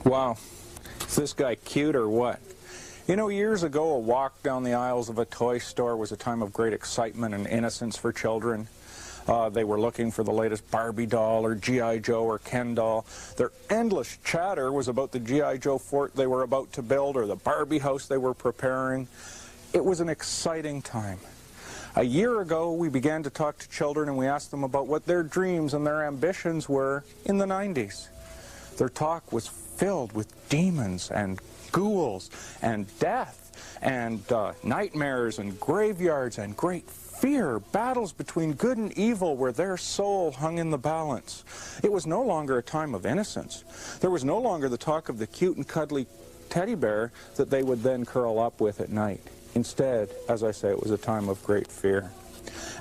Wow, is this guy cute or what? You know, years ago, a walk down the aisles of a toy store was a time of great excitement and innocence for children. They were looking for the latest Barbie doll or G.I. Joe or Ken doll. Their endless chatter was about the G.I. Joe fort they were about to build or the Barbie house they were preparing. It was an exciting time. A year ago, we began to talk to children and we asked them about what their dreams and their ambitions were in the 90s. Their talk was filled with demons and ghouls and death and nightmares and graveyards and great fear, battles between good and evil where their soul hung in the balance. It was no longer a time of innocence. There was no longer the talk of the cute and cuddly teddy bear that they would then curl up with at night. Instead, as I say, it was a time of great fear.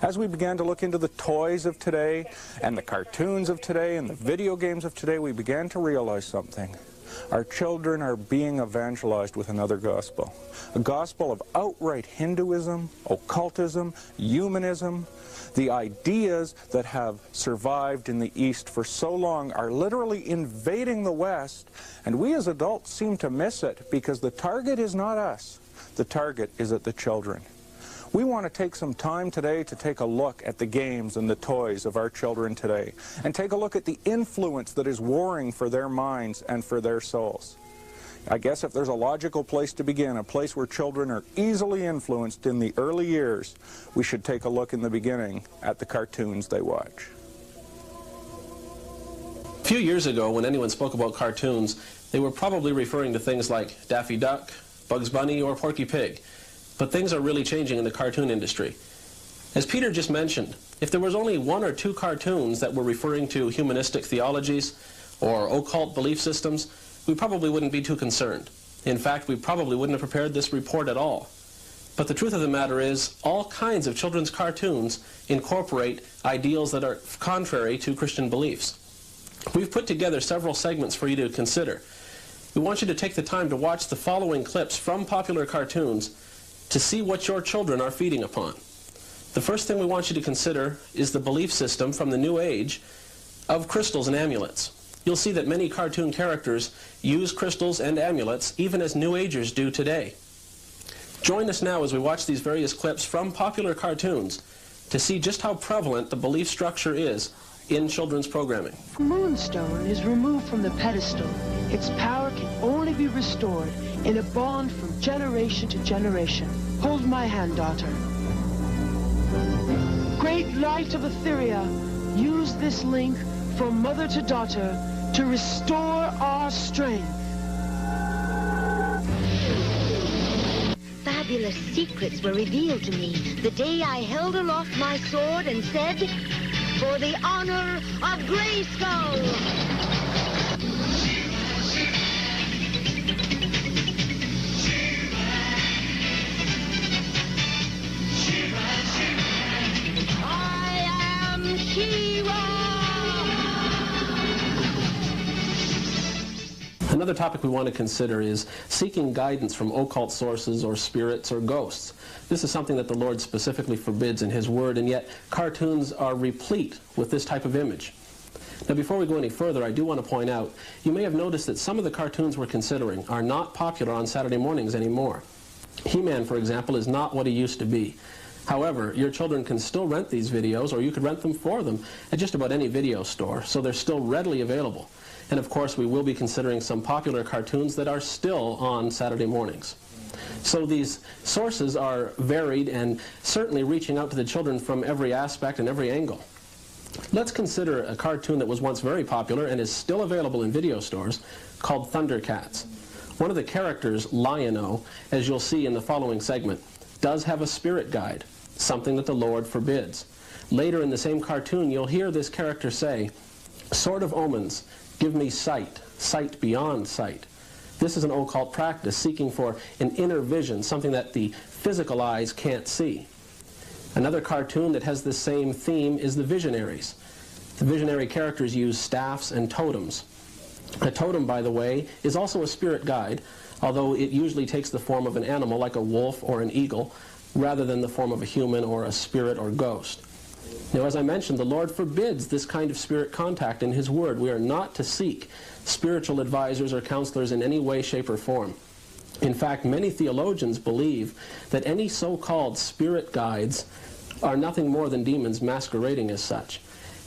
As we began to look into the toys of today and the cartoons of today and the video games of today, we began to realize something. Our children are being evangelized with another gospel. A gospel of outright Hinduism, occultism, humanism. The ideas that have survived in the East for so long are literally invading the West, and we as adults seem to miss it because the target is not us. The target is at the children. We want to take some time today to take a look at the games and the toys of our children today and take a look at the influence that is warring for their minds and for their souls. I guess if there's a logical place to begin, a place where children are easily influenced in the early years, we should take a look in the beginning at the cartoons they watch. A few years ago, when anyone spoke about cartoons, they were probably referring to things like Daffy Duck, Bugs Bunny, or Porky Pig. But things are really changing in the cartoon industry. As Peter just mentioned, if there was only one or two cartoons that were referring to humanistic theologies or occult belief systems, we probably wouldn't be too concerned. In fact, we probably wouldn't have prepared this report at all. But the truth of the matter is, all kinds of children's cartoons incorporate ideals that are contrary to Christian beliefs. We've put together several segments for you to consider. We want you to take the time to watch the following clips from popular cartoons to see what your children are feeding upon. The first thing we want you to consider is the belief system from the New Age of crystals and amulets. You'll see that many cartoon characters use crystals and amulets even as New Agers do today. Join us now as we watch these various clips from popular cartoons to see just how prevalent the belief structure is in children's programming. Moonstone is removed from the pedestal. Its power can only be restored in a bond from generation to generation. Hold my hand, daughter. Great light of Etheria, use this link from mother to daughter to restore our strength. Fabulous secrets were revealed to me the day I held aloft my sword and said, "For the honor of Grayskull!" Another topic we want to consider is seeking guidance from occult sources or spirits or ghosts. This is something that the Lord specifically forbids in His Word, and yet cartoons are replete with this type of image. Now, before we go any further, I do want to point out, you may have noticed that some of the cartoons we're considering are not popular on Saturday mornings anymore. He-Man, for example, is not what he used to be. However, your children can still rent these videos, or you could rent them for them at just about any video store, so they're still readily available. And of course, we will be considering some popular cartoons that are still on Saturday mornings. So these sources are varied and certainly reaching out to the children from every aspect and every angle. Let's consider a cartoon that was once very popular and is still available in video stores called Thundercats. One of the characters, Lion-O, as you'll see in the following segment, does have a spirit guide, something that the Lord forbids. Later in the same cartoon, you'll hear this character say, "Sword of omens, give me sight, sight beyond sight." This is an occult practice seeking for an inner vision, something that the physical eyes can't see. Another cartoon that has the same theme is the Visionaries. The visionary characters use staffs and totems. A totem, by the way, is also a spirit guide, although it usually takes the form of an animal like a wolf or an eagle, rather than the form of a human or a spirit or ghost. Now, as I mentioned, the Lord forbids this kind of spirit contact in His Word. We are not to seek spiritual advisors or counselors in any way, shape, or form. In fact, many theologians believe that any so-called spirit guides are nothing more than demons masquerading as such.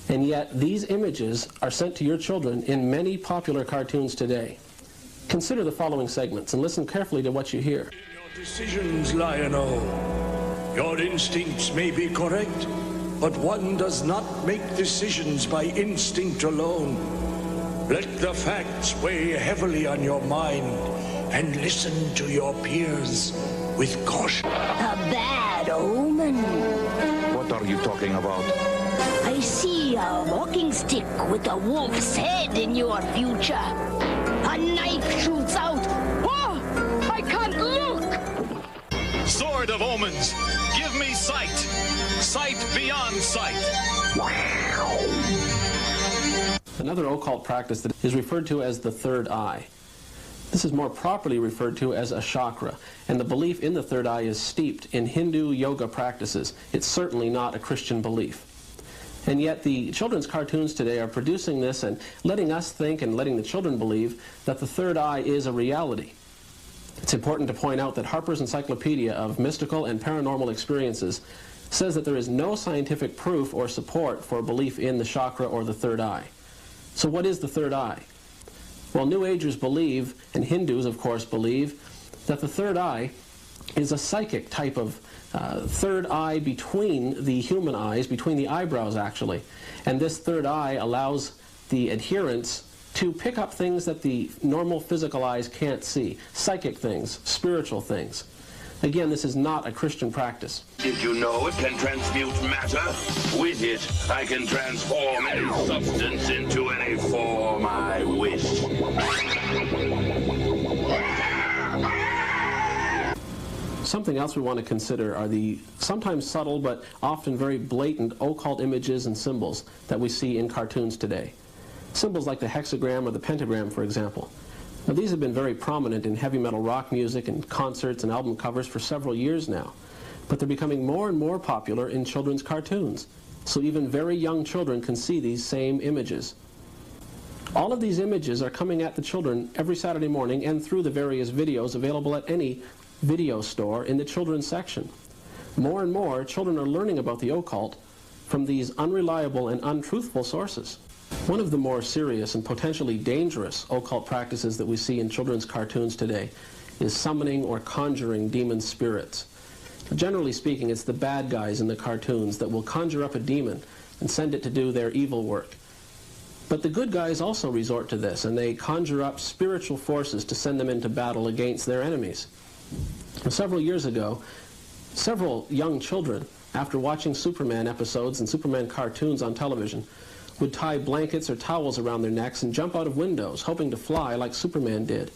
And yet, these images are sent to your children in many popular cartoons today. Consider the following segments and listen carefully to what you hear. Your decisions, Lion-O. Your instincts may be correct, but one does not make decisions by instinct alone. Let the facts weigh heavily on your mind and listen to your peers with caution. A bad omen. What are you talking about? I see a walking stick with a wolf's head in your future. A knife shoots out. Oh, I can't look. Sword of Omens, give me sight. Sight beyond sight. Another occult practice that is referred to as the third eye. This is more properly referred to as a chakra, and the belief in the third eye is steeped in Hindu yoga practices. It's certainly not a Christian belief. And yet the children's cartoons today are producing this and letting us think and letting the children believe that the third eye is a reality. It's important to point out that Harper's Encyclopedia of Mystical and Paranormal Experiences says that there is no scientific proof or support for belief in the chakra or the third eye. So what is the third eye? Well, New Agers believe, and Hindus of course believe, that the third eye is a psychic type of third eye between the human eyes, between the eyebrows actually. And this third eye allows the adherents to pick up things that the normal physical eyes can't see. Psychic things, spiritual things. Again, this is not a Christian practice. Did you know it can transmute matter? With it, I can transform any substance into any form I wish. Something else we want to consider are the sometimes subtle but often very blatant occult images and symbols that we see in cartoons today. Symbols like the hexagram or the pentagram, for example. Now, these have been very prominent in heavy metal rock music and concerts and album covers for several years now, but they're becoming more and more popular in children's cartoons, so even very young children can see these same images. All of these images are coming at the children every Saturday morning and through the various videos available at any video store in the children's section. More and more, children are learning about the occult from these unreliable and untruthful sources. One of the more serious and potentially dangerous occult practices that we see in children's cartoons today is summoning or conjuring demon spirits. Generally speaking, it's the bad guys in the cartoons that will conjure up a demon and send it to do their evil work. But the good guys also resort to this, and they conjure up spiritual forces to send them into battle against their enemies. Several years ago, several young children, after watching Superman episodes and Superman cartoons on television, would tie blankets or towels around their necks and jump out of windows, hoping to fly like Superman did.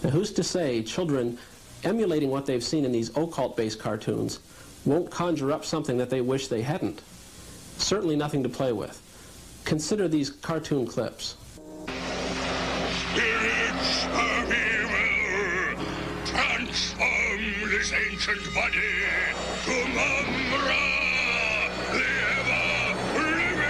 Now, who's to say children emulating what they've seen in these occult-based cartoons won't conjure up something that they wish they hadn't? Certainly nothing to play with. Consider these cartoon clips. Spirits of evil, transform this ancient body to Mumra, the ever-living.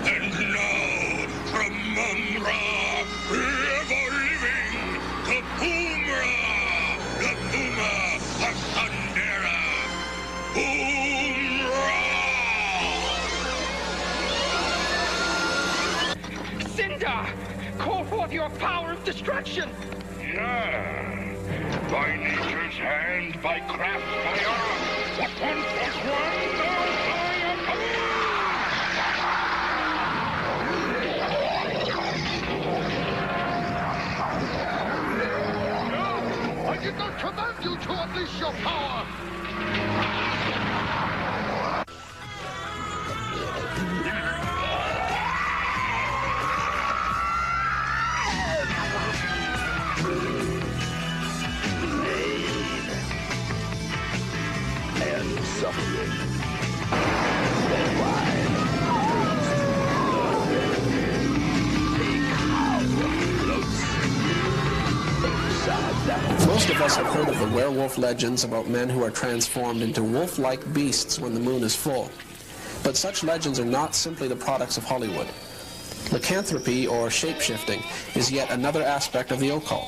And now, from Mumra, the ever-living, to Boomra, the Boomer of Thundera. Cinder! Call forth your power of destruction! Yeah. By nature's hand, by craft, by art. What 1 + 1? No, I am. No! I did not command you to unleash your power! And suffering. us have heard of the werewolf legends about men who are transformed into wolf-like beasts when the moon is full. But such legends are not simply the products of Hollywood. Lycanthropy, or shape-shifting, is yet another aspect of the occult.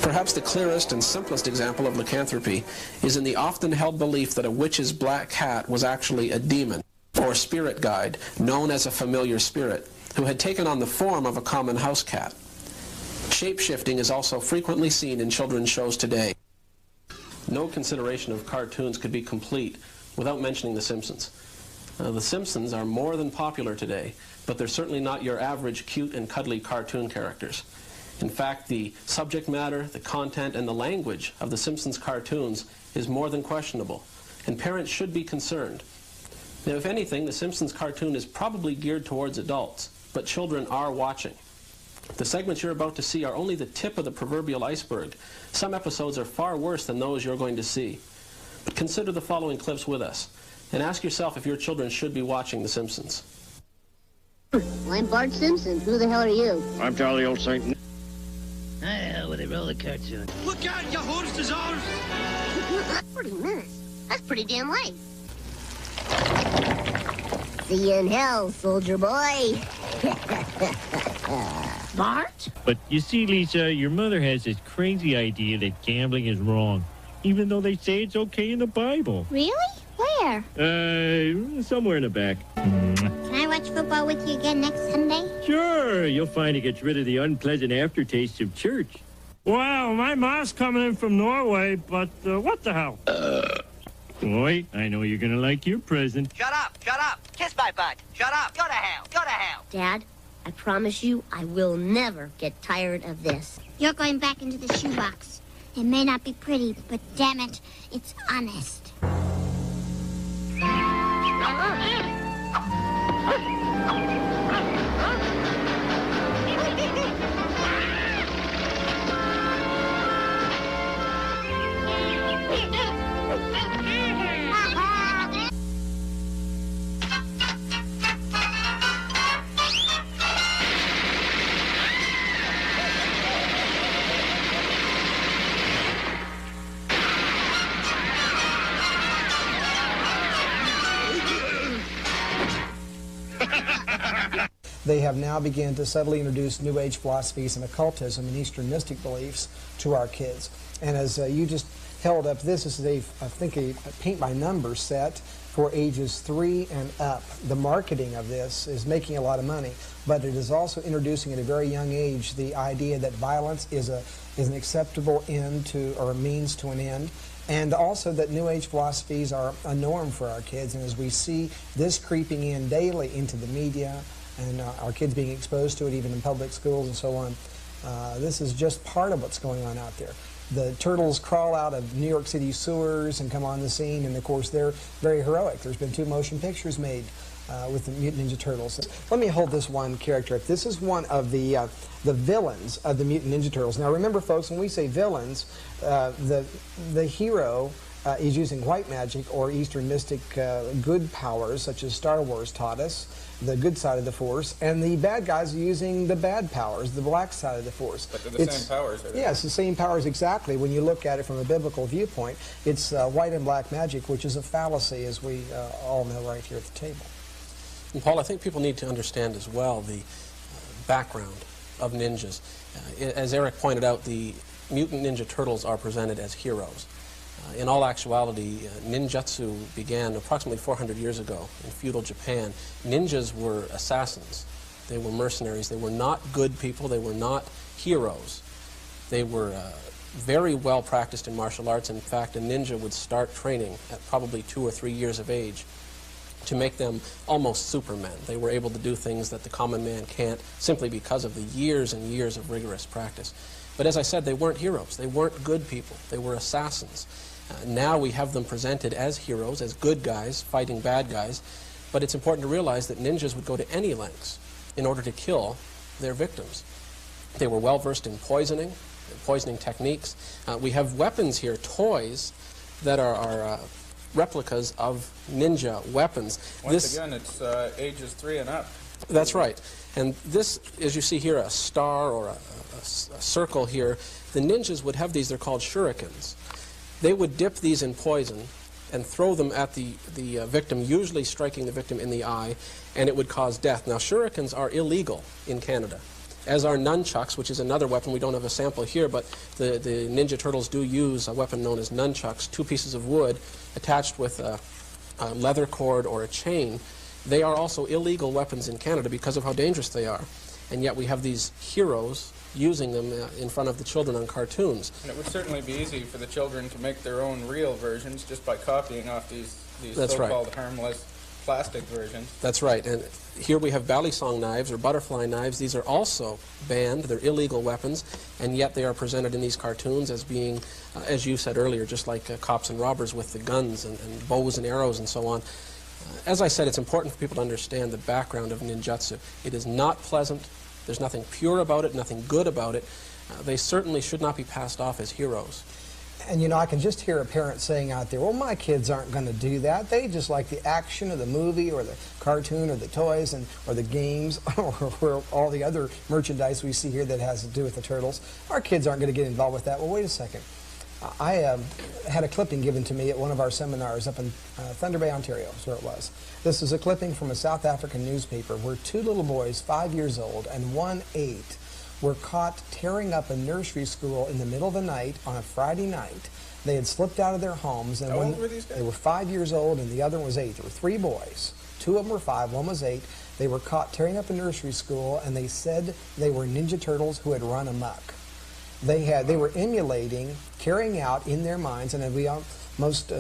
Perhaps the clearest and simplest example of lycanthropy is in the often held belief that a witch's black cat was actually a demon, or spirit guide, known as a familiar spirit, who had taken on the form of a common house cat. Shape-shifting is also frequently seen in children's shows today. No consideration of cartoons could be complete without mentioning The Simpsons. The Simpsons are more than popular today, but they're certainly not your average cute and cuddly cartoon characters. In fact, the subject matter, the content, and the language of The Simpsons cartoons is more than questionable, and parents should be concerned. Now, if anything, The Simpsons cartoon is probably geared towards adults, but children are watching. The segments you're about to see are only the tip of the proverbial iceberg. Some episodes are far worse than those you're going to see. But consider the following clips with us, and ask yourself if your children should be watching The Simpsons. I'm Bart Simpson. Who the hell are you? I'm Charlie Old Saint. I hell with a roller cartoon. Look out, your horse is ours! 40 minutes. That's pretty damn late. See you in hell, soldier boy. Bart? But you see, Lisa, your mother has this crazy idea that gambling is wrong, even though they say it's okay in the Bible. Really? Where? Somewhere in the back. Can I watch football with you again next Sunday? Sure, you'll find it gets rid of the unpleasant aftertaste of church. Wow, my mom's coming in from Norway, but what the hell? Boy, I know you're gonna like your present. Shut up, kiss my butt, shut up, go to hell. Dad, I promise you I will never get tired of this. You're going back into the shoebox. It may not be pretty, but damn it, it's honest. They have now begun to subtly introduce New Age philosophies and occultism and Eastern mystic beliefs to our kids. And as you just held up, this is I think a paint-by-number set for ages 3 and up. The marketing of this is making a lot of money, but it is also introducing at a very young age the idea that violence is an acceptable end to, or a means to an end, and also that New Age philosophies are a norm for our kids. And as we see this creeping in daily into the media, and our kids being exposed to it even in public schools and so on, this is just part of what's going on out there. The turtles crawl out of New York City sewers and come on the scene, and of course they're very heroic. There's been 2 motion pictures made with the Mutant Ninja Turtles. Let me hold this one character up. This is one of the villains of the Mutant Ninja Turtles. Now remember, folks, when we say villains, the hero is using white magic or Eastern mystic good powers, such as Star Wars taught us, the good side of the Force, and the bad guys are using the bad powers, the black side of the Force. But they're the same powers, are they? Yes, the same powers exactly. When you look at it from a biblical viewpoint, it's white and black magic, which is a fallacy, as we all know right here at the table. And Paul, I think people need to understand as well the background of ninjas. As Eric pointed out, the Mutant Ninja Turtles are presented as heroes. In all actuality, ninjutsu began approximately 400 years ago in feudal Japan. Ninjas were assassins. They were mercenaries. They were not good people. They were not heroes. They were very well practiced in martial arts. In fact, a ninja would start training at probably 2 or 3 years of age to make them almost supermen. They were able to do things that the common man can't simply because of the years and years of rigorous practice. But as I said, they weren't heroes. They weren't good people. They were assassins. Now we have them presented as heroes, as good guys fighting bad guys, but it's important to realize that ninjas would go to any lengths in order to kill their victims. They were well versed in poisoning techniques. We have weapons here, toys, that are replicas of ninja weapons. Once again, it's ages 3 and up. That's right. And this, as you see here, a star or a circle here, the ninjas would have these, they're called shurikens. They would dip these in poison and throw them at the victim, usually striking the victim in the eye, and it would cause death. Now, shurikens are illegal in Canada, as are nunchucks, which is another weapon. We don't have a sample here, but the Ninja Turtles do use a weapon known as nunchucks, 2 pieces of wood attached with a leather cord or a chain. They are also illegal weapons in Canada because of how dangerous they are. And yet we have these heroes using them in front of the children on cartoons. And it would certainly be easy for the children to make their own real versions just by copying off these so-called harmless plastic versions. That's right. And here we have balisong knives or butterfly knives. These are also banned. They're illegal weapons, and yet they are presented in these cartoons as being, as you said earlier, just like cops and robbers with the guns and bows and arrows and so on. As I said, it's important for people to understand the background of ninjutsu. It is not pleasant. There's nothing pure about it, nothing good about it. They certainly should not be passed off as heroes. And, you know, I can just hear a parent saying out there, well, my kids aren't going to do that. They just like the action of the movie or the cartoon or the toys or the games or all the other merchandise we see here that has to do with the turtles. Our kids aren't going to get involved with that. Well, wait a second. I had a clipping given to me at one of our seminars up in Thunder Bay, Ontario, is where it was. This is a clipping from a South African newspaper where 2 little boys, 5 years old and one 8, were caught tearing up a nursery school in the middle of the night on a Friday night. They had slipped out of their homes. And How old were these guys? They were 5 years old and the other one was 8. There were 3 boys. 2 of them were 5, one was 8. They were caught tearing up a nursery school, and they said they were Ninja Turtles who had run amok. They were emulating, carrying out in their minds, and most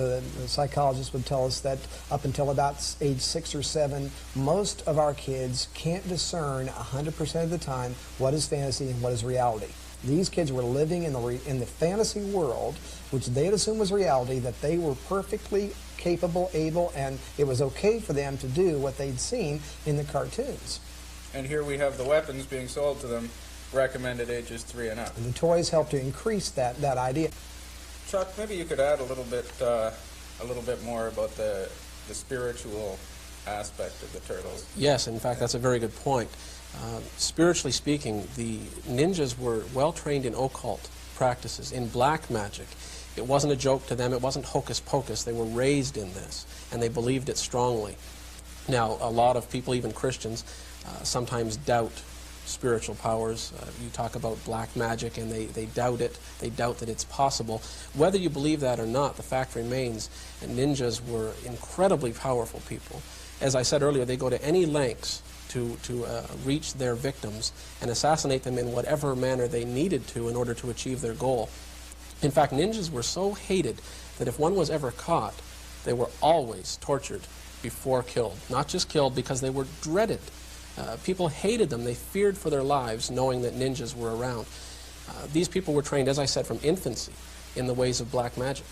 psychologists would tell us that up until about age 6 or 7, most of our kids can't discern 100% of the time what is fantasy and what is reality. These kids were living in the fantasy world, which they had assumed was reality, that they were perfectly capable, able, and it was okay for them to do what they'd seen in the cartoons. And here we have the weapons being sold to them, recommended ages 3 and up. And the toys help to increase that idea. Chuck, maybe you could add a little bit more about the spiritual aspect of the turtles. Yes, in fact, that's a very good point. Spiritually speaking, the ninjas were well trained in occult practices, in black magic. It wasn't a joke to them. It wasn't hocus pocus. They were raised in this, and they believed it strongly. Now, a lot of people, even Christians, sometimes doubt spiritual powers. You talk about black magic and they doubt it. They doubt that it's possible. Whether you believe that or not, the fact remains that ninjas were incredibly powerful people. As I said earlier, they go to any lengths to reach their victims and assassinate them in whatever manner they needed to in order to achieve their goal. In fact, ninjas were so hated that if one was ever caught, they were always tortured before killed. Not just killed, because they were dreaded. People hated them. They feared for their lives knowing that ninjas were around. These people were trained, as I said, from infancy in the ways of black magic.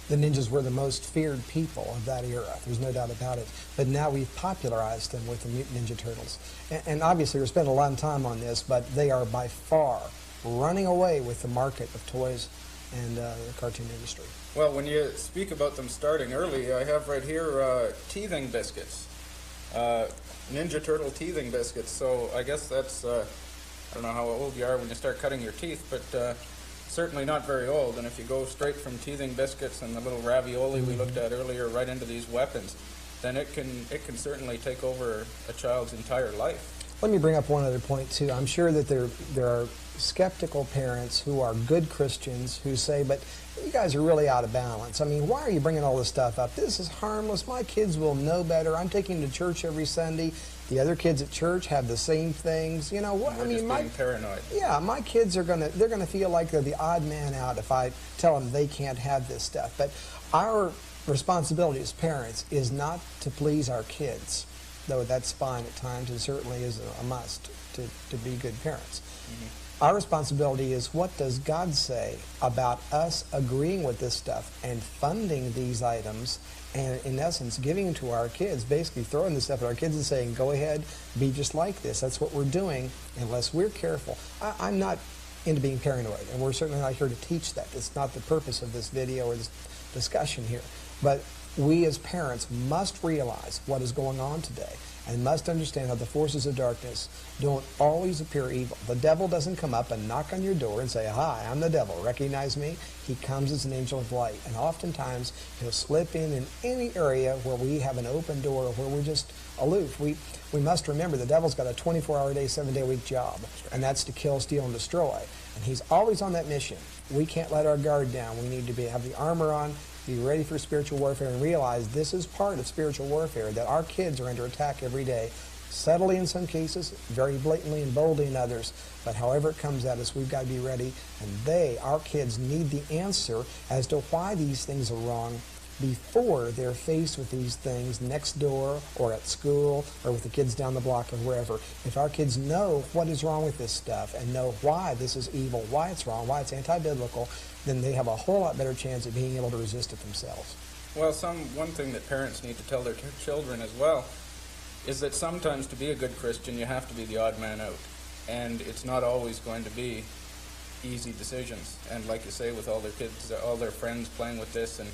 The ninjas were the most feared people of that era. There's no doubt about it. But now we've popularized them with the Mutant Ninja Turtles. And obviously we're spending a lot of time on this, but they are by far running away with the market of toys and the cartoon industry. Well, when you speak about them starting early, I have right here teething biscuits. Ninja Turtle teething biscuits. So I guess that's, I don't know how old you are when you start cutting your teeth, but certainly not very old. And if you go straight from teething biscuits and the little ravioli we looked at earlier right into these weapons, then it can certainly take over a child's entire life. Let me bring up one other point too. I'm sure that there are skeptical parents who are good Christians who say, but you guys are really out of balance. I mean, why are you bringing all this stuff up? This is harmless. My kids will know better. I'm taking them to church every Sunday. The other kids at church have the same things. You know what? I mean, being paranoid. Yeah, my kids are gonna feel like they're the odd man out if I tell them they can't have this stuff. But our responsibility as parents is not to please our kids, though that's fine at times and certainly is a must to be good parents. Mm-hmm. Our responsibility is, what does God say about us agreeing with this stuff and funding these items and, in essence, giving to our kids, basically throwing this stuff at our kids and saying, go ahead, be just like this. That's what we're doing unless we're careful. I'm not into being paranoid, and we're certainly not here to teach that. It's not the purpose of this video or this discussion here. But we as parents must realize what is going on today and must understand how the forces of darkness don't always appear evil. The devil doesn't come up and knock on your door and say, "Hi, I'm the devil. Recognize me?" He comes as an angel of light, and oftentimes he'll slip in any area where we have an open door, or where we're just aloof. We must remember the devil's got a 24-hour-a-day, 7-day-a-week job, and that's to kill, steal, and destroy. And he's always on that mission. We can't let our guard down. We need to have the armor on, be ready for spiritual warfare, and realize this is part of spiritual warfare, that our kids are under attack every day, subtly in some cases, very blatantly and boldly in others. But however it comes at us, we've got to be ready. And our kids, need the answer as to why these things are wrong before they're faced with these things next door or at school or with the kids down the block or wherever. If our kids know what is wrong with this stuff and know why this is evil, why it's wrong, why it's anti-biblical, then they have a whole lot better chance of being able to resist it themselves. Well, one thing that parents need to tell their children as well is that sometimes to be a good Christian, you have to be the odd man out. And it's not always going to be easy decisions. And like you say, with all their kids, all their friends playing with this, and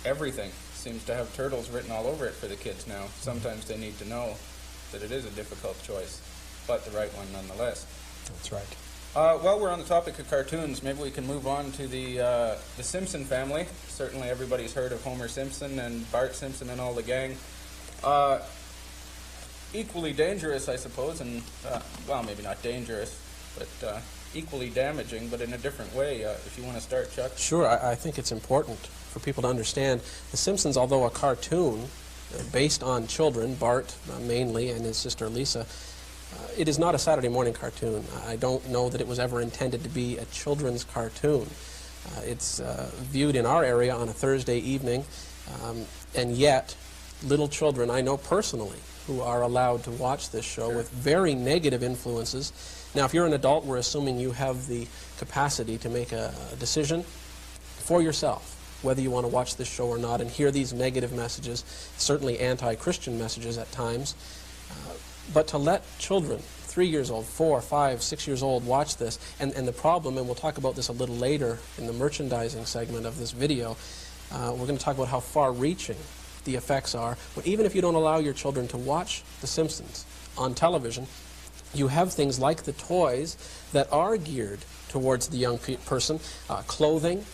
everything seems to have turtles written all over it for the kids now. Sometimes they need to know that it is a difficult choice, but the right one nonetheless. That's right. While we're on the topic of cartoons, maybe we can move on to the Simpson family. Certainly everybody's heard of Homer Simpson and Bart Simpson and all the gang. Equally dangerous, I suppose, and, well, maybe not dangerous, but equally damaging, but in a different way. If you want to start, Chuck. Sure, I think it's important for people to understand The Simpsons, although a cartoon based on children, Bart mainly and his sister Lisa, it is not a Saturday morning cartoon. I don't know that it was ever intended to be a children's cartoon. It's viewed in our area on a Thursday evening, and yet little children, I know personally, who are allowed to watch this show with very negative influences. Now, if you're an adult, we're assuming you have the capacity to make a decision for yourself, whether you want to watch this show or not, and hear these negative messages, certainly anti-Christian messages at times. But to let children, 3 years old, 4, 5, 6 years old, watch this, and the problem, and we'll talk about this a little later in the merchandising segment of this video, we're going to talk about how far-reaching the effects are. But even if you don't allow your children to watch The Simpsons on television, you have things like the toys that are geared towards the young person, clothing.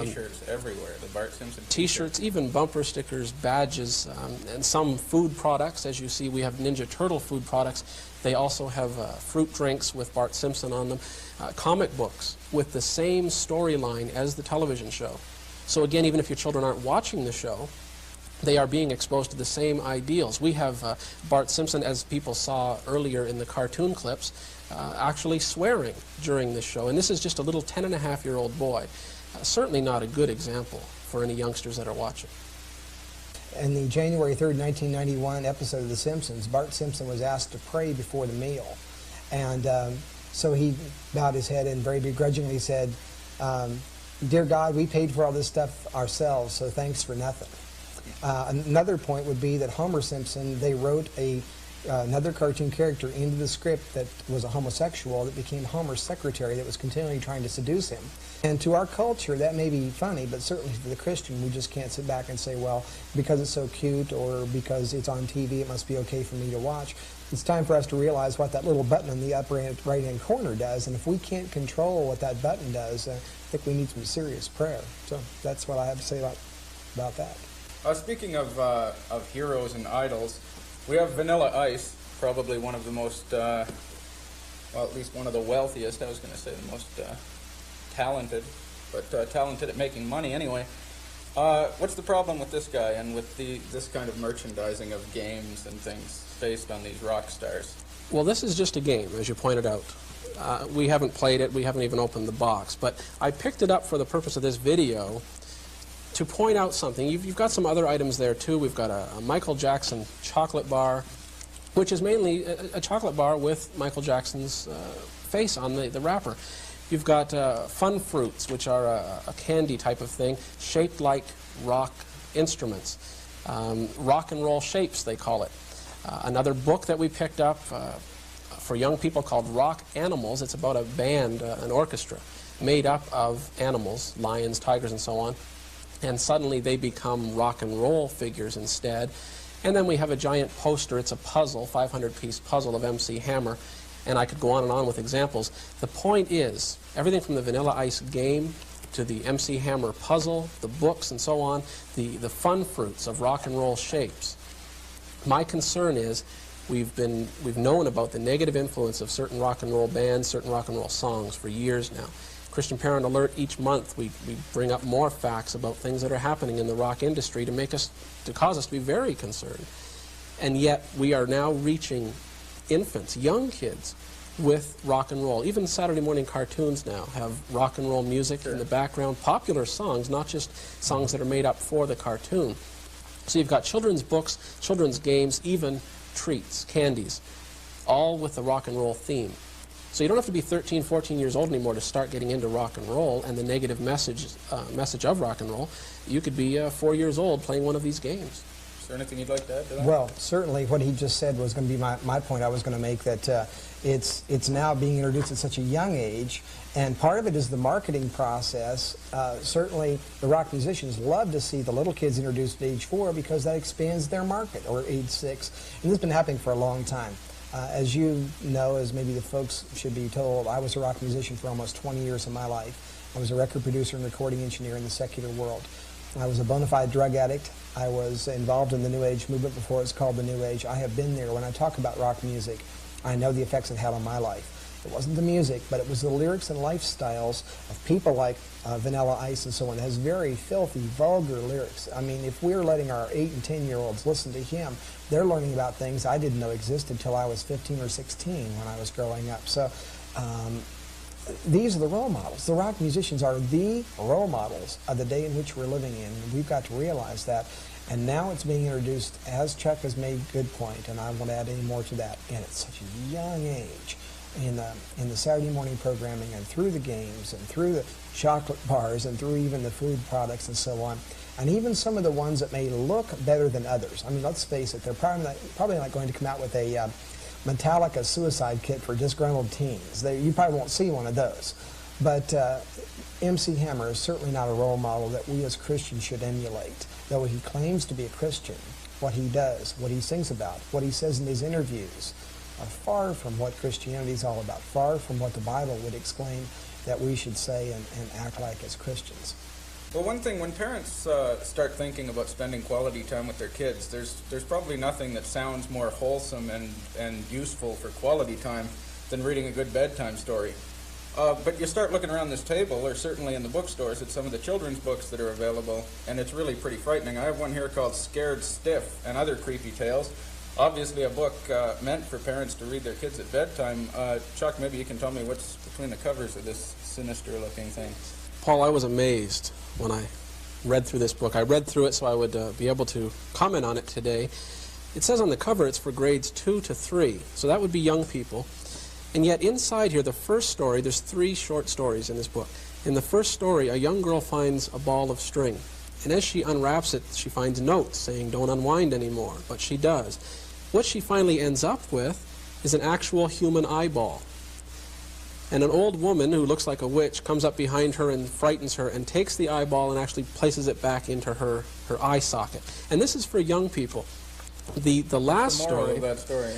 T-shirts everywhere, the Bart Simpson T-shirts, even bumper stickers, badges, and some food products. As you see, we have Ninja Turtle food products. They also have fruit drinks with Bart Simpson on them. Comic books with the same storyline as the television show. So again, even if your children aren't watching the show, they are being exposed to the same ideals. We have Bart Simpson, as people saw earlier in the cartoon clips, actually swearing during this show. And this is just a little 10-and-a-half-year-old boy. Certainly not a good example for any youngsters that are watching. In the January 3rd, 1991 episode of The Simpsons, Bart Simpson was asked to pray before the meal. And so he bowed his head and very begrudgingly said, "Dear God, we paid for all this stuff ourselves, so thanks for nothing." Another point would be that Homer Simpson, they wrote another cartoon character into the script that was a homosexual that became Homer's secretary that was continually trying to seduce him. And to our culture, that may be funny, but certainly for the Christian, we just can't sit back and say, well, because it's so cute or because it's on TV, it must be okay for me to watch. It's time for us to realize what that little button in the upper right-hand corner does, and if we can't control what that button does, I think we need some serious prayer. So that's what I have to say about that. Speaking of heroes and idols, we have Vanilla Ice, probably one of the most, well, at least one of the wealthiest, I was going to say the most talented, but talented at making money anyway. What's the problem with this guy and with this kind of merchandising of games and things based on these rock stars? Well, this is just a game, as you pointed out. We haven't played it, we haven't even opened the box, but I picked it up for the purpose of this video to point out something. You've got some other items there too. We've got a Michael Jackson chocolate bar, which is mainly a chocolate bar with Michael Jackson's face on the wrapper. You've got Fun Fruits, which are a candy type of thing, shaped like rock instruments. Rock and roll shapes, they call it. Another book that we picked up for young people called Rock Animals. It's about a band, an orchestra, made up of animals, lions, tigers, and so on. And suddenly they become rock and roll figures instead. And then we have a giant poster. It's a puzzle, 500-piece puzzle of MC Hammer. And I could go on with examples. The point is, everything from the Vanilla Ice game to the MC Hammer puzzle, the books and so on, the fun fruits of rock and roll shapes. My concern is we've known about the negative influence of certain rock and roll bands, certain rock and roll songs for years now. Christian Parent Alert, each month we bring up more facts about things that are happening in the rock industry to cause us to be very concerned. And yet we are now reaching infants, young kids, with rock and roll. Even Saturday morning cartoons now have rock and roll music in the background, popular songs, not just songs that are made up for the cartoon. So you've got children's books, children's games, even treats, candies, all with the rock and roll theme. So you don't have to be 13, 14 years old anymore to start getting into rock and roll and the negative message of rock and roll. You could be 4 years old playing one of these games. Is there anything you'd like to add to that? Well, certainly what he just said was going to be my point I was going to make, that it's now being introduced at such a young age, and part of it is the marketing process. Certainly the rock musicians love to see the little kids introduced at age 4 because that expands their market, or age 6, and this has been happening for a long time. As you know, as maybe the folks should be told, I was a rock musician for almost 20 years of my life. I was a record producer and recording engineer in the secular world. I was a bona fide drug addict. I was involved in the New Age movement before it was called the New Age. I have been there. When I talk about rock music, I know the effects it had on my life. It wasn't the music, but it was the lyrics and lifestyles of people like Vanilla Ice and so on. It has very filthy, vulgar lyrics. I mean, if we're letting our 8 and 10-year-olds listen to him, they're learning about things I didn't know existed until I was 15 or 16 when I was growing up. So these are the role models. The rock musicians are the role models of the day in which we're living in. We've got to realize that. And now it's being introduced, as Chuck has made good point, and I won't add any more to that, and at such a young age in the Saturday morning programming and through the games and through the chocolate bars and through even the food products and so on. And even some of the ones that may look better than others. I mean, let's face it, they're probably not going to come out with a Metallica suicide kit for disgruntled teens. You probably won't see one of those. But MC Hammer is certainly not a role model that we as Christians should emulate. Though he claims to be a Christian, what he does, what he sings about, what he says in his interviews are far from what Christianity is all about, far from what the Bible would exclaim that we should say and act like as Christians. Well, one thing, when parents start thinking about spending quality time with their kids, there's probably nothing that sounds more wholesome and useful for quality time than reading a good bedtime story. But you start looking around this table, or certainly in the bookstores, at some of the children's books that are available, and it's really pretty frightening. I have one here called Scared Stiff and Other Creepy Tales. Obviously a book meant for parents to read their kids at bedtime. Chuck, maybe you can tell me what's between the covers of this sinister-looking thing. Paul, I was amazed when I read through this book. I read through it so I would be able to comment on it today. It says on the cover it's for grades 2 to 3, so that would be young people. And yet inside here, the first story, there's 3 short stories in this book. In the first story, a young girl finds a ball of string. And as she unwraps it, she finds notes saying, "Don't unwind anymore," but she does. What she finally ends up with is an actual human eyeball. And an old woman who looks like a witch comes up behind her and frightens her and takes the eyeball and actually places it back into her eye socket. And this is for young people. The last story... The moral of that story.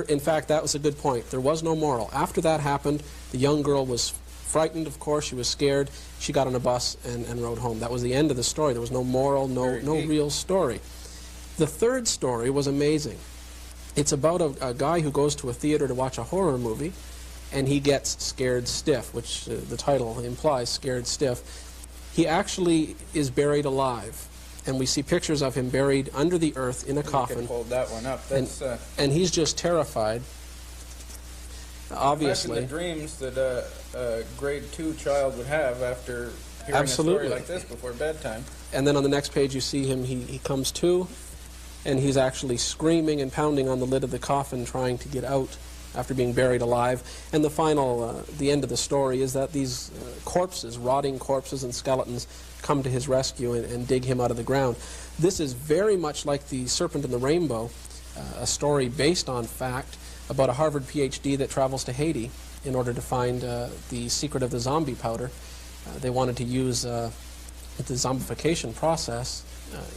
In fact, that was a good point. There was no moral. After that happened, the young girl was frightened, of course. She was scared. She got on a bus and rode home. That was the end of the story. There was no moral, no real story. The third story was amazing. It's about a guy who goes to a theater to watch a horror movie, and he gets scared stiff, which the title implies, scared stiff. He actually is buried alive. And we see pictures of him buried under the earth in a coffin. You can hold that one up. That's, and he's just terrified, obviously. Imagine the dreams that a grade 2 child would have after hearing a story like this before bedtime. And then on the next page you see him, he comes to, and he's actually screaming and pounding on the lid of the coffin trying to get out after being buried alive. And the end of the story is that these corpses, rotting corpses and skeletons, come to his rescue and dig him out of the ground. This is very much like The Serpent and the Rainbow, a story based on fact about a Harvard PhD that travels to Haiti in order to find the secret of the zombie powder. They wanted to use the zombification process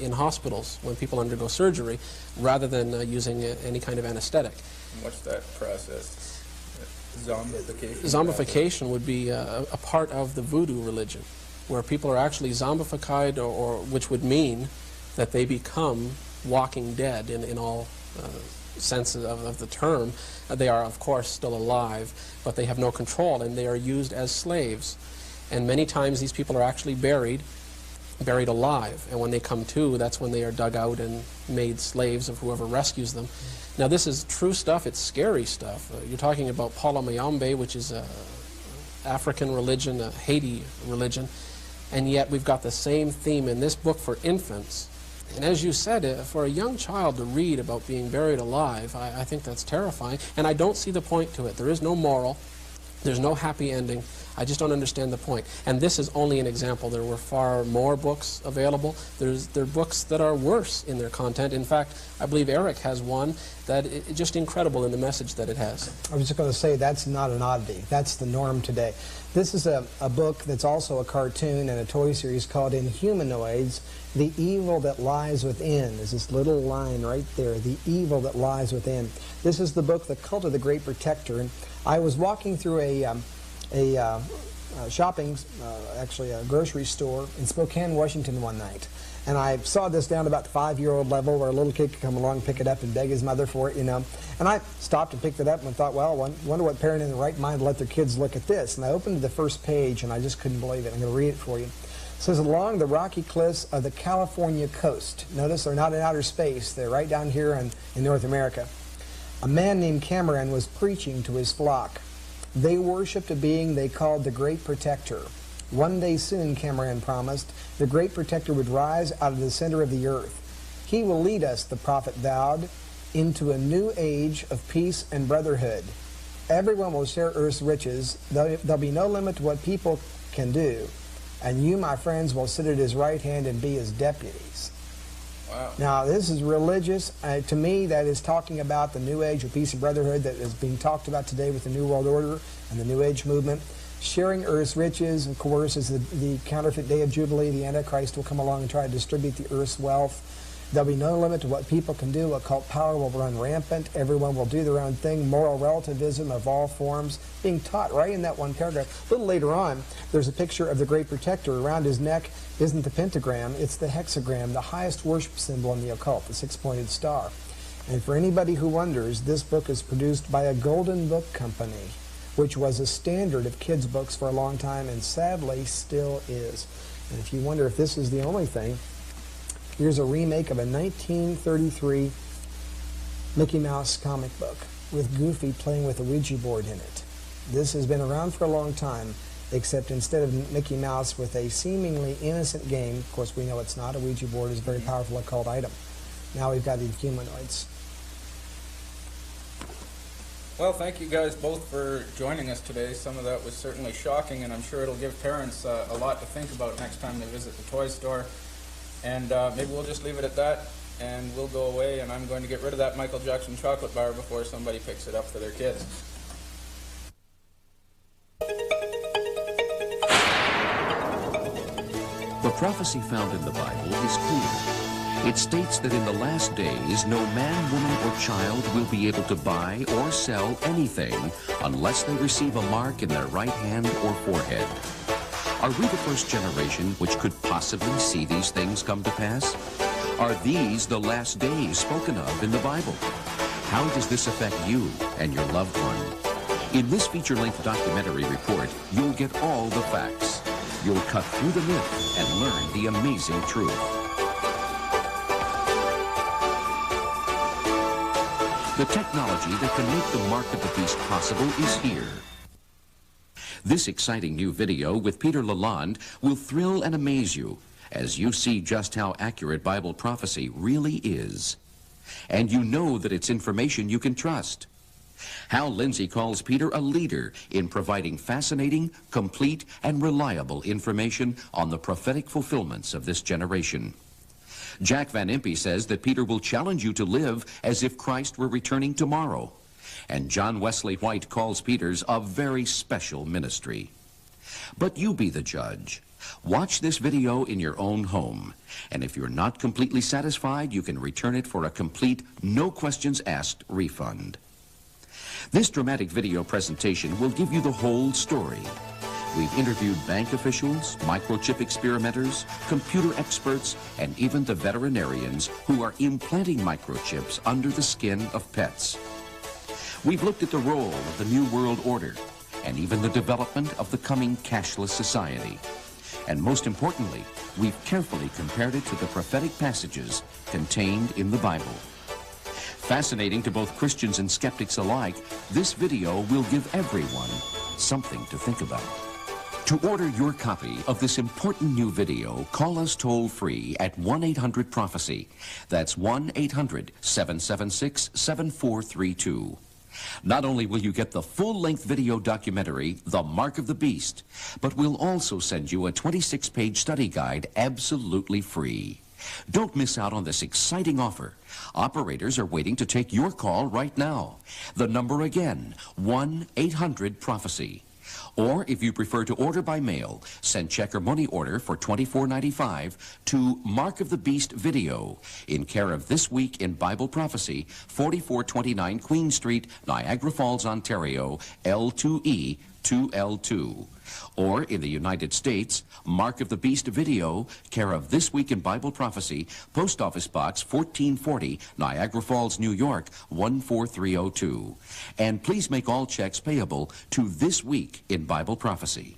in hospitals when people undergo surgery, rather than using any kind of anesthetic. And what's that process? Zombification? Zombification would be a part of the voodoo religion, where people are actually zombified, or which would mean that they become walking dead in all senses of the term. They are, of course, still alive, but they have no control, and they are used as slaves. And many times these people are actually buried alive, and when they come to, that's when they are dug out and made slaves of whoever rescues them. Now, this is true stuff. It's scary stuff. You're talking about Palo Mayombe, which is an African religion, a Haiti religion, and yet we've got the same theme in this book for infants. And as you said, for a young child to read about being buried alive, I think that's terrifying, and I don't see the point to it. There is no moral. There's no happy ending. I just don't understand the point. And this is only an example. There were far more books available. There are books that are worse in their content. In fact, I believe Eric has one that is just incredible in the message that it has. I was just going to say that's not an oddity. That's the norm today. This is a book that's also a cartoon and a toy series called Inhumanoids. The Evil That Lies Within is this little line right there, the evil that lies within. This is the book, The Cult of the Great Protector. And I was walking through a grocery store in Spokane, Washington one night. And I saw this down about the 5-year-old level where a little kid could come along and pick it up and beg his mother for it, you know. And I stopped and picked it up and thought, well, wonder what parent in the right mind let their kids look at this. And I opened the first page and I just couldn't believe it. I'm going to read it for you. It says, along the rocky cliffs of the California coast. Notice they're not in outer space. They're right down here in North America. A man named Cameron was preaching to his flock. They worshipped a being they called the Great Protector. One day soon, Cameron promised, the Great Protector would rise out of the center of the earth. He will lead us, the prophet vowed, into a new age of peace and brotherhood. Everyone will share earth's riches. There'll be no limit to what people can do. And you, my friends, will sit at his right hand and be his deputies. Wow. Now, this is religious. To me, that is talking about the New Age of peace and brotherhood that is being talked about today with the New World Order and the New Age movement. Sharing earth's riches, of course, is the counterfeit day of Jubilee. The Antichrist will come along and try to distribute the earth's wealth. There'll be no limit to what people can do. Occult power will run rampant. Everyone will do their own thing. Moral relativism of all forms being taught right in that one paragraph. A little later on, there's a picture of the Great Protector. Around his neck isn't the pentagram, it's the hexagram, the highest worship symbol in the occult, the six-pointed star. And for anybody who wonders, this book is produced by a Golden Book Company, which was a standard of kids' books for a long time and sadly still is. And if you wonder if this is the only thing, here's a remake of a 1933 Mickey Mouse comic book with Goofy playing with a Ouija board in it. This has been around for a long time, except instead of Mickey Mouse with a seemingly innocent game, of course we know it's not, a Ouija board is a very powerful occult item. Now we've got Inhumanoids. Well, thank you guys both for joining us today. Some of that was certainly shocking, and I'm sure it'll give parents a lot to think about next time they visit the toy store. And maybe we'll just leave it at that, and we'll go away, and I'm going to get rid of that Michael Jackson chocolate bar before somebody picks it up for their kids. The prophecy found in the Bible is clear. It states that in the last days, no man, woman, or child will be able to buy or sell anything unless they receive a mark in their right hand or forehead. Are we the first generation which could possibly see these things come to pass? Are these the last days spoken of in the Bible? How does this affect you and your loved one? In this feature-length documentary report, you'll get all the facts. You'll cut through the myth and learn the amazing truth. The technology that can make the mark of the beast possible is here. This exciting new video with Peter Lalonde will thrill and amaze you as you see just how accurate Bible prophecy really is. And you know that it's information you can trust. Hal Lindsey calls Peter a leader in providing fascinating, complete, and reliable information on the prophetic fulfillments of this generation. Jack Van Impe says that Peter will challenge you to live as if Christ were returning tomorrow. And John Wesley White calls Peter's a very special ministry. But you be the judge. Watch this video in your own home, and if you're not completely satisfied, you can return it for a complete, no questions asked refund. This dramatic video presentation will give you the whole story. We've interviewed bank officials, microchip experimenters, computer experts, and even the veterinarians who are implanting microchips under the skin of pets. We've looked at the role of the New World Order and even the development of the coming cashless society. And most importantly, we've carefully compared it to the prophetic passages contained in the Bible. Fascinating to both Christians and skeptics alike, this video will give everyone something to think about. To order your copy of this important new video, call us toll-free at 1-800-PROPHECY. That's 1-800-776-7432. Not only will you get the full-length video documentary, The Mark of the Beast, but we'll also send you a 26-page study guide absolutely free. Don't miss out on this exciting offer. Operators are waiting to take your call right now. The number again, 1-800-PROPHECY. Or if you prefer to order by mail, send check or money order for $24.95 to Mark of the Beast Video in care of This Week in Bible Prophecy, 4429 Queen Street, Niagara Falls, Ontario, L2E 2L2. Or in the United States, Mark of the Beast Video, care of This Week in Bible Prophecy, Post Office Box 1440, Niagara Falls, New York 14302. And please make all checks payable to This Week in Bible Prophecy.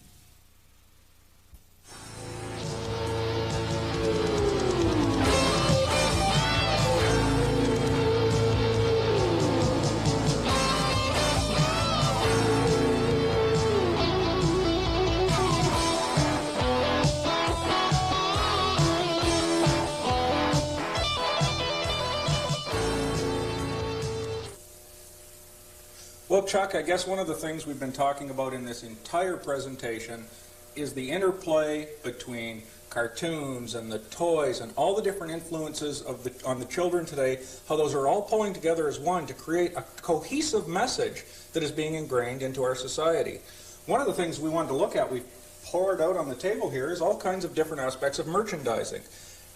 Well, Chuck, I guess one of the things we've been talking about in this entire presentation is the interplay between cartoons and the toys and all the different influences on the children today, how those are all pulling together as one to create a cohesive message that is being ingrained into our society. One of the things we wanted to look at, we've poured out on the table here, is all kinds of different aspects of merchandising.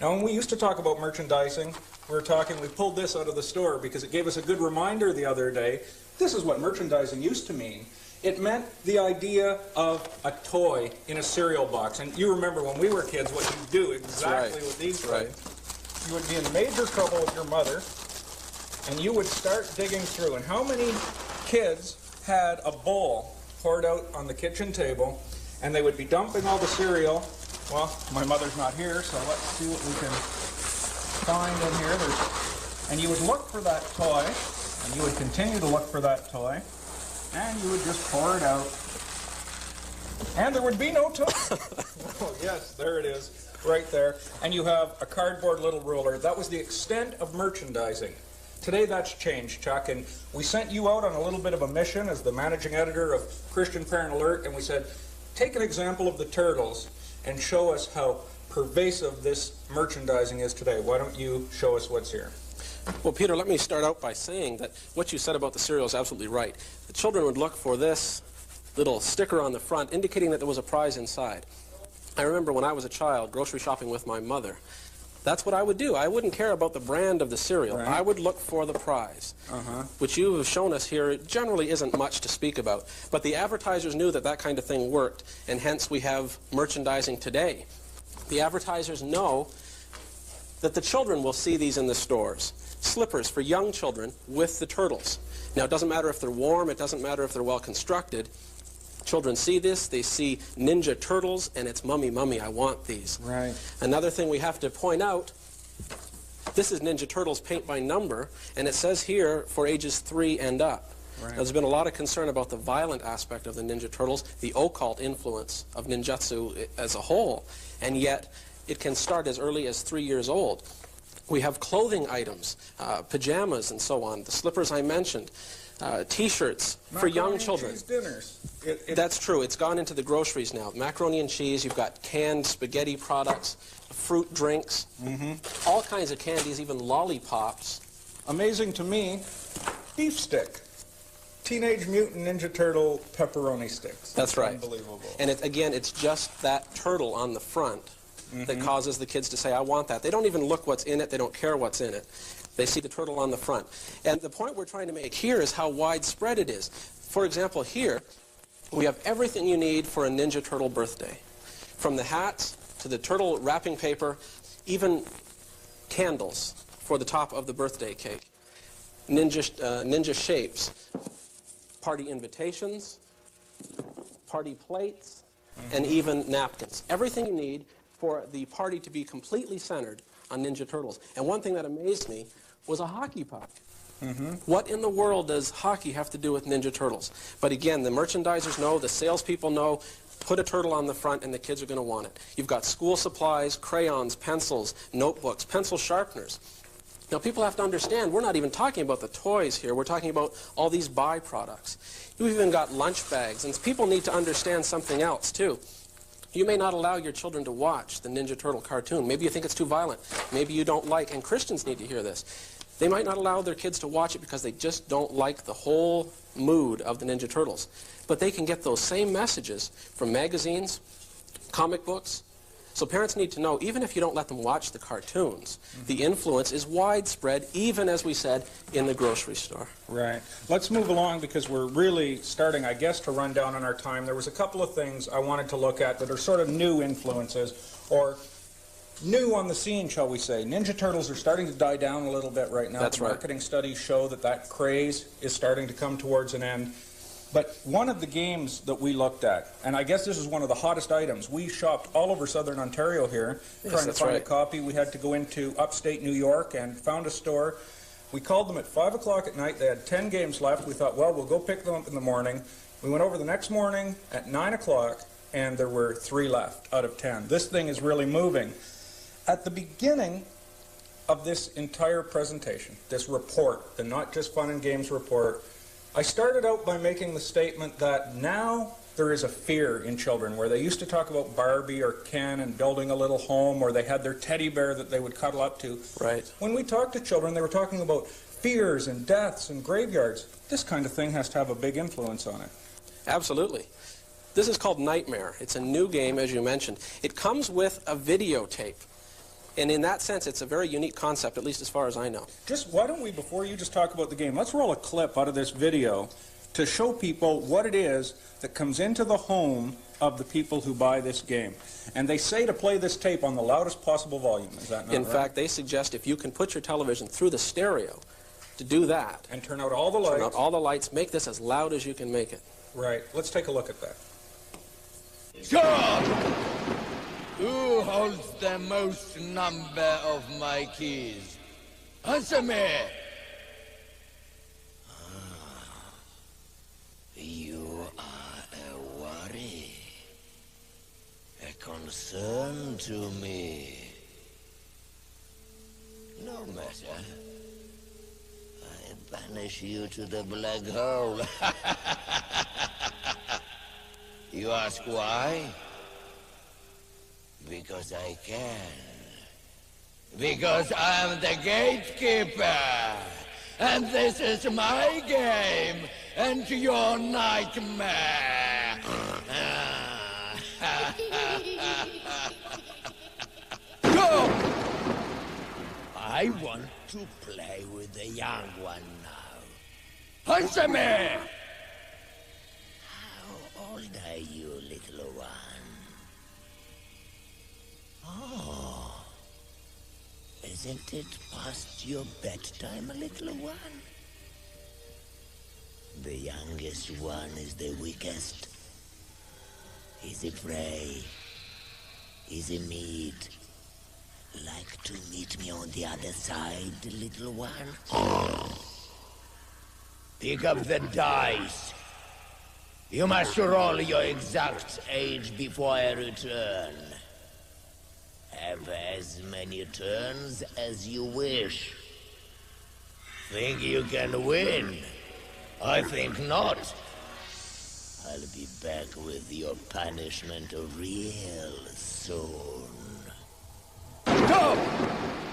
Now, when we used to talk about merchandising, we pulled this out of the store because it gave us a good reminder the other day. This is what merchandising used to mean. It meant the idea of a toy in a cereal box. And you remember when we were kids what you do exactly with these things. You would be in major trouble with your mother, and you would start digging through. And how many kids had a bowl poured out on the kitchen table, and they would be dumping all the cereal? Well, my mother's not here, so let's see what we can find in here. And you would look for that toy, and you would continue to look for that toy, and you would just pour it out. And there would be no toy. Oh, yes, there it is, right there. And you have a cardboard little ruler. That was the extent of merchandising. Today that's changed, Chuck, and we sent you out on a little bit of a mission as the managing editor of Christian Parent Alert, and we said, take an example of the Turtles and show us how pervasive this merchandising is today. Why don't you show us what's here? Well, Peter, let me start out by saying that what you said about the cereal is absolutely right. The children would look for this little sticker on the front indicating that there was a prize inside. I remember when I was a child grocery shopping with my mother. That's what I would do. I wouldn't care about the brand of the cereal. Right. I would look for the prize, which you have shown us here generally isn't much to speak about. But the advertisers knew that that kind of thing worked, and hence we have merchandising today. The advertisers know that the children will see these in the stores. Slippers for young children with the turtles. Now, it doesn't matter if they're warm, it doesn't matter if they're well constructed. Children see this, they see Ninja Turtles, and it's, Mummy, Mummy, I want these. Right. Another thing we have to point out, this is Ninja Turtles paint by number, and it says here for ages 3 and up. Right. Now, there's been a lot of concern about the violent aspect of the Ninja Turtles, the occult influence of ninjutsu as a whole, and yet it can start as early as 3 years old. We have clothing items, pajamas and so on, the slippers I mentioned, T-shirts for young children. Macaroni and cheese dinners. That's true. It's gone into the groceries now. Macaroni and cheese, you've got canned spaghetti products, fruit drinks, all kinds of candies, even lollipops. Amazing to me, beef stick. Teenage Mutant Ninja Turtle pepperoni sticks. That's right. Unbelievable. And again, it's just that turtle on the front that causes the kids to say, I want that. They don't even look what's in it. They don't care what's in it. They see the turtle on the front. And the point we're trying to make here is how widespread it is. For example, here, we have everything you need for a Ninja Turtle birthday. From the hats to the turtle wrapping paper, even candles for the top of the birthday cake. Ninja shapes, party invitations, party plates, and even napkins. Everything you need for the party to be completely centered on Ninja Turtles. And one thing that amazed me was a hockey puck. What in the world does hockey have to do with Ninja Turtles? But again, the merchandisers know, the salespeople know, put a turtle on the front and the kids are going to want it. You've got school supplies, crayons, pencils, notebooks, pencil sharpeners. Now people have to understand, we're not even talking about the toys here, we're talking about all these byproducts. You've even got lunch bags, and people need to understand something else too. You may not allow your children to watch the Ninja Turtle cartoon. Maybe you think it's too violent. Maybe you don't like, and Christians need to hear this. They might not allow their kids to watch it because they just don't like the whole mood of the Ninja Turtles. But they can get those same messages from magazines, comic books. So parents need to know, even if you don't let them watch the cartoons, the influence is widespread, even, as we said, in the grocery store. Right. Let's move along because we're really starting, I guess, to run down on our time. There was a couple of things I wanted to look at that are sort of new influences, or new on the scene, shall we say. Ninja Turtles are starting to die down a little bit right now. That's right. Marketing studies show that that craze is starting to come towards an end. But one of the games that we looked at, and I guess this is one of the hottest items, we shopped all over southern Ontario here trying to find a copy. We had to go into upstate New York and found a store. We called them at 5 o'clock at night. They had 10 games left. We thought, well, we'll go pick them up in the morning. We went over the next morning at 9 o'clock, and there were 3 left out of 10. This thing is really moving. At the beginning of this entire presentation, this report, the Not Just Fun and Games report, I started out by making the statement that now there is a fear in children where they used to talk about Barbie or Ken and building a little home, or they had their teddy bear that they would cuddle up to. Right. When we talked to children, they were talking about fears and deaths and graveyards. This kind of thing has to have a big influence on it. Absolutely. This is called Nightmare. It's a new game, as you mentioned. It comes with a videotape. And in that sense, it's a very unique concept, at least as far as I know. Just why don't we, before you just talk about the game, let's roll a clip out of this video to show people what it is that comes into the home of the people who buy this game. And they say to play this tape on the loudest possible volume. Is that not right? In fact, they suggest if you can put your television through the stereo to do that. And turn out all the lights. Turn out all the lights. Make this as loud as you can make it. Right. Let's take a look at that. Sure! Who holds the most number of my keys? Answer me! You are a worry, a concern to me. No matter. I banish you to the black hole. You ask why? Because I can. Because I'm the gatekeeper. And this is my game and your nightmare. Go! I want to play with the young one now. Answer me! How old are you, little one? Oh, isn't it past your bedtime, little one? The youngest one is the weakest. Is it prey? Is it meat? Like to meet me on the other side, little one? Pick up the dice. You must roll your exact age before I return. Have as many turns as you wish. Think you can win? I think not. I'll be back with your punishment real soon. Go!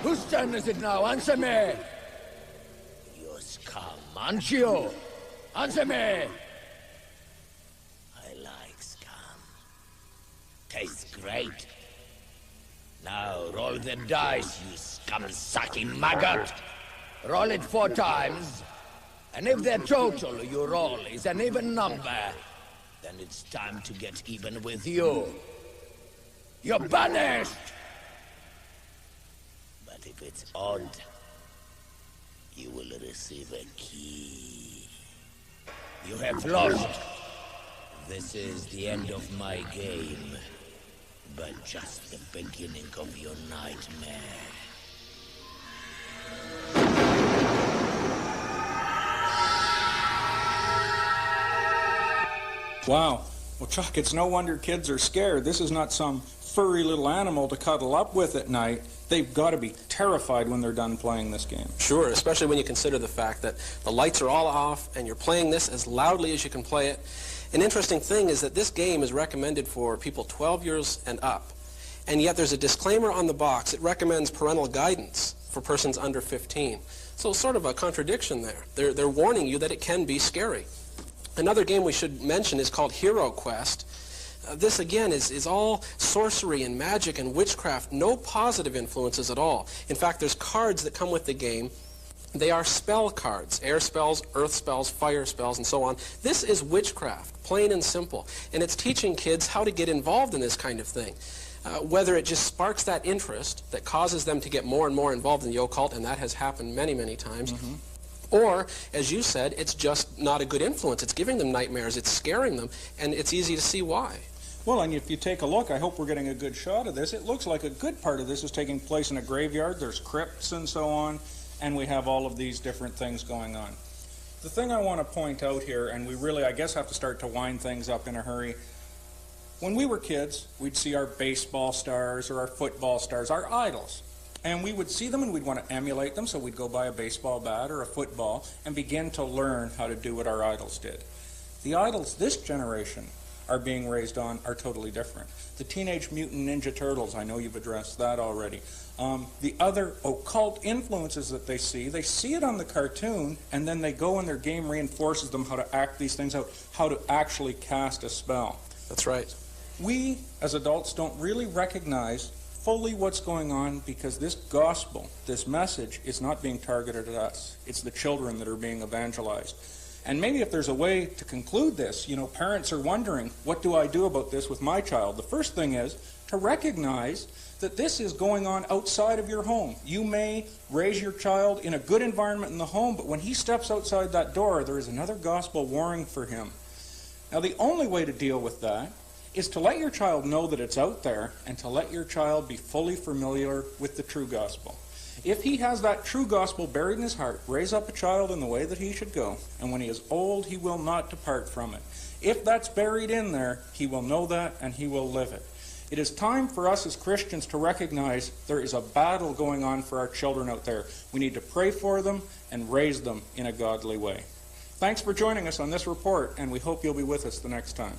Whose turn is it now? Answer me! You're scum, aren't you? Answer me! I like scum. Tastes great. Now roll the dice, you scum-sucking maggot. Roll it 4 times, and if the total you roll is an even number, Then it's time to get even with you. You're banished! But if it's odd, you will receive a key. You have lost. This is the end of my game, but just the beginning of your nightmare. Wow. Well, Chuck, it's no wonder kids are scared. This is not some furry little animal to cuddle up with at night. They've got to be terrified when they're done playing this game. Sure, especially when you consider the fact that the lights are all off and you're playing this as loudly as you can play it. An interesting thing is that this game is recommended for people 12 years and up. And yet there's a disclaimer on the box. It recommends parental guidance for persons under 15. So sort of a contradiction there. They're warning you that it can be scary. Another game we should mention is called Hero Quest. This, again, is all sorcery and magic and witchcraft, no positive influences at all. In fact, there's cards that come with the game. They are spell cards, air spells, earth spells, fire spells, and so on. This is witchcraft, plain and simple. And it's teaching kids how to get involved in this kind of thing. Whether it just sparks that interest that causes them to get more and more involved in the occult, and that has happened many, many times, or, as you said, it's just not a good influence. It's giving them nightmares, it's scaring them, and it's easy to see why. Well, and if you take a look, I hope we're getting a good shot of this. It looks like a good part of this is taking place in a graveyard. There's crypts and so on, and we have all of these different things going on. The thing I want to point out here, and we really, I guess, have to start to wind things up in a hurry. When we were kids, we'd see our baseball stars or our football stars, our idols. And we would see them and we'd want to emulate them, so we'd go buy a baseball bat or a football and begin to learn how to do what our idols did. The idols this generation are being raised on are totally different. The Teenage Mutant Ninja Turtles, I know you've addressed that already. The other occult influences that they see it on the cartoon, and then they go and their game reinforces them how to act these things out, how to actually cast a spell. That's right. We, as adults, don't really recognize fully what's going on because this gospel, this message, is not being targeted at us. It's the children that are being evangelized. And maybe if there's a way to conclude this, you know, parents are wondering, what do I do about this with my child? The first thing is to recognize that this is going on outside of your home. You may raise your child in a good environment in the home, but when he steps outside that door, there is another gospel warring for him. Now, the only way to deal with that is to let your child know that it's out there and to let your child be fully familiar with the true gospel. If he has that true gospel buried in his heart, raise up a child in the way that he should go, and when he is old, he will not depart from it. If that's buried in there, he will know that and he will live it. It is time for us as Christians to recognize there is a battle going on for our children out there. We need to pray for them and raise them in a godly way. Thanks for joining us on this report, and we hope you'll be with us the next time.